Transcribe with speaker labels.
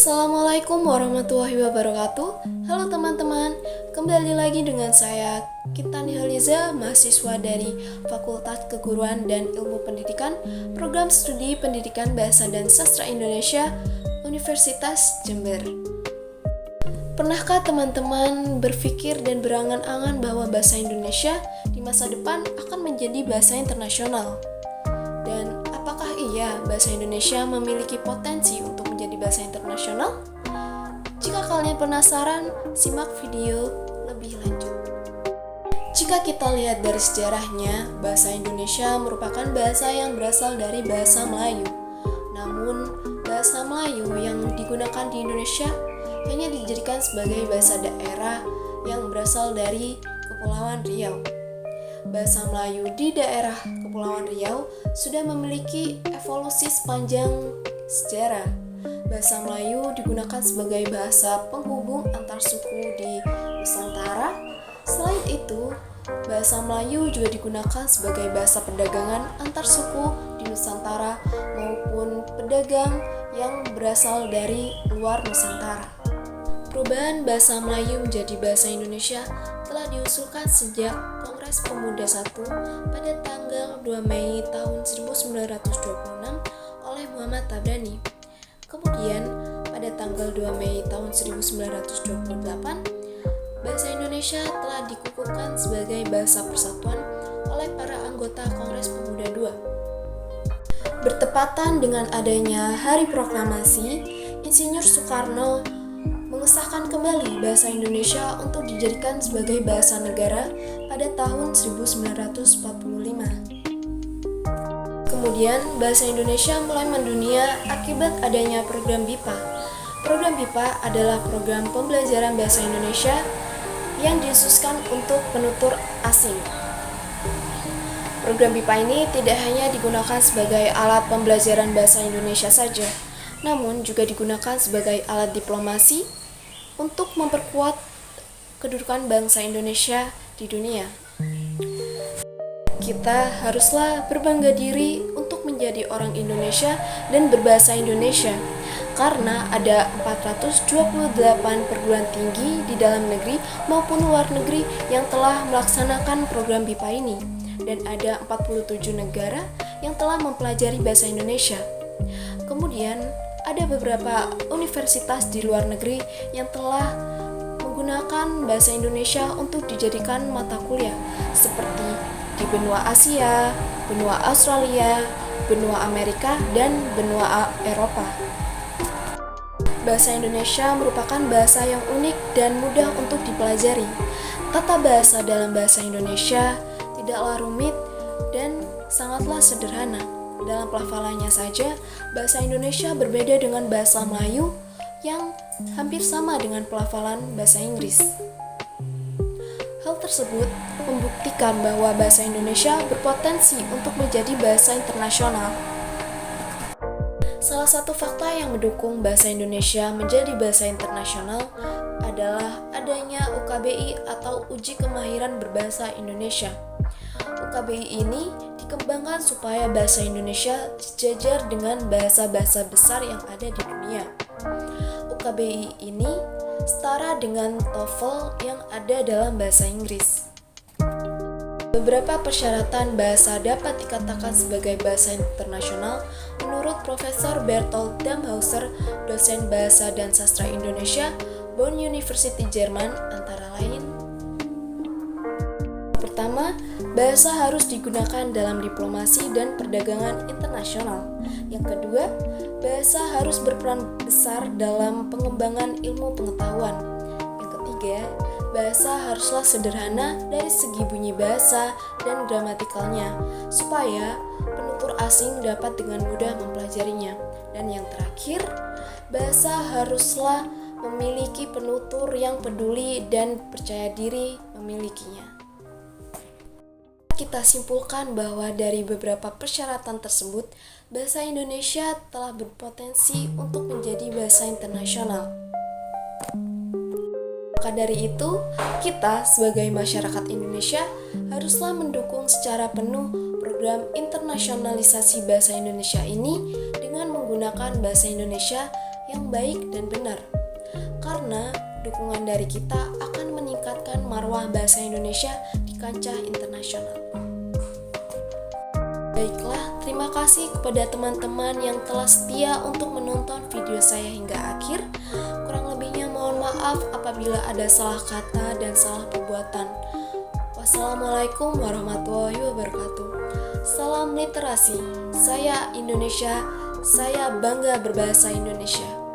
Speaker 1: Assalamualaikum warahmatullahi wabarakatuh. Halo teman-teman, kembali lagi dengan saya Kitani Haliza, mahasiswa dari Fakultas Keguruan dan Ilmu Pendidikan, Program Studi Pendidikan Bahasa dan Sastra Indonesia, Universitas Jember. Pernahkah teman-teman berpikir dan berangan-angan bahwa bahasa Indonesia di masa depan akan menjadi bahasa internasional? Dan apakah iya bahasa Indonesia memiliki potensi untuk menjadi bahasa internasional? Jika kalian penasaran, simak video lebih lanjut. Jika kita lihat dari sejarahnya, bahasa Indonesia merupakan bahasa yang berasal dari bahasa Melayu. Namun, bahasa Melayu yang digunakan di Indonesia hanya dijadikan sebagai bahasa daerah yang berasal dari Kepulauan Riau. Bahasa Melayu di daerah Kepulauan Riau sudah memiliki evolusi sepanjang sejarah. Bahasa Melayu digunakan sebagai bahasa penghubung antar suku di Nusantara. Selain itu, bahasa Melayu juga digunakan sebagai bahasa perdagangan antar suku di Nusantara maupun pedagang yang berasal dari luar Nusantara. Perubahan bahasa Melayu menjadi bahasa Indonesia telah diusulkan sejak Kongres Pemuda I pada tanggal 2 Mei tahun 1926 oleh Muhammad Tabrani. Kemudian, pada tanggal 2 Mei tahun 1928, bahasa Indonesia telah dikukuhkan sebagai bahasa persatuan oleh para anggota Kongres Pemuda II. Bertepatan dengan adanya Hari Proklamasi, Insinyur Soekarno mengesahkan kembali bahasa Indonesia untuk dijadikan sebagai bahasa negara pada tahun 1945. Kemudian, bahasa Indonesia mulai mendunia akibat adanya program BIPA. Program BIPA adalah program pembelajaran bahasa Indonesia yang dikhususkan untuk penutur asing. Program BIPA ini tidak hanya digunakan sebagai alat pembelajaran bahasa Indonesia saja, namun juga digunakan sebagai alat diplomasi untuk memperkuat kedudukan bangsa Indonesia di dunia. Kita haruslah berbangga diri untuk menjadi orang Indonesia dan berbahasa Indonesia, karena ada 428 perguruan tinggi di dalam negeri maupun luar negeri yang telah melaksanakan program BIPA ini, dan ada 47 negara yang telah mempelajari bahasa Indonesia. Kemudian, ada beberapa universitas di luar negeri yang telah menggunakan bahasa Indonesia untuk dijadikan mata kuliah, seperti di benua Asia, benua Australia, benua Amerika, dan benua Eropa. Bahasa Indonesia merupakan bahasa yang unik dan mudah untuk dipelajari. Tata bahasa dalam bahasa Indonesia tidaklah rumit dan sangatlah sederhana. Dalam pelafalannya saja, bahasa Indonesia berbeda dengan bahasa Melayu yang hampir sama dengan pelafalan bahasa Inggris. Hal tersebut membuktikan bahwa bahasa Indonesia berpotensi untuk menjadi bahasa internasional. Salah satu fakta yang mendukung bahasa Indonesia menjadi bahasa internasional adalah adanya UKBI atau Uji Kemahiran Berbahasa Indonesia. UKBI ini dikembangkan supaya bahasa Indonesia sejajar dengan bahasa-bahasa besar yang ada di dunia. UKBI ini setara dengan TOEFL yang ada dalam bahasa Inggris. Beberapa persyaratan bahasa dapat dikatakan sebagai bahasa internasional menurut Profesor Bertolt Damhauser, dosen Bahasa dan Sastra Indonesia, Bonn University Jerman, antara lain: pertama, bahasa harus digunakan dalam diplomasi dan perdagangan internasional. Yang kedua, bahasa harus berperan besar dalam pengembangan ilmu pengetahuan. Yang ketiga, bahasa haruslah sederhana dari segi bunyi bahasa dan gramatikalnya, supaya penutur asing dapat dengan mudah mempelajarinya. Dan yang terakhir, bahasa haruslah memiliki penutur yang peduli dan percaya diri memilikinya. Kita simpulkan bahwa dari beberapa persyaratan tersebut, bahasa Indonesia telah berpotensi untuk menjadi bahasa internasional. Maka dari itu, kita sebagai masyarakat Indonesia haruslah mendukung secara penuh program internasionalisasi bahasa Indonesia ini dengan menggunakan bahasa Indonesia yang baik dan benar. Karena dukungan dari kita akan meningkatkan marwah bahasa Indonesia di kancah internasional. Baiklah, terima kasih kepada teman-teman yang telah setia untuk menonton video saya hingga akhir. Kurang lebihnya mohon maaf apabila ada salah kata dan salah perbuatan. Wassalamualaikum warahmatullahi wabarakatuh. Salam literasi. Saya Indonesia, saya bangga berbahasa Indonesia.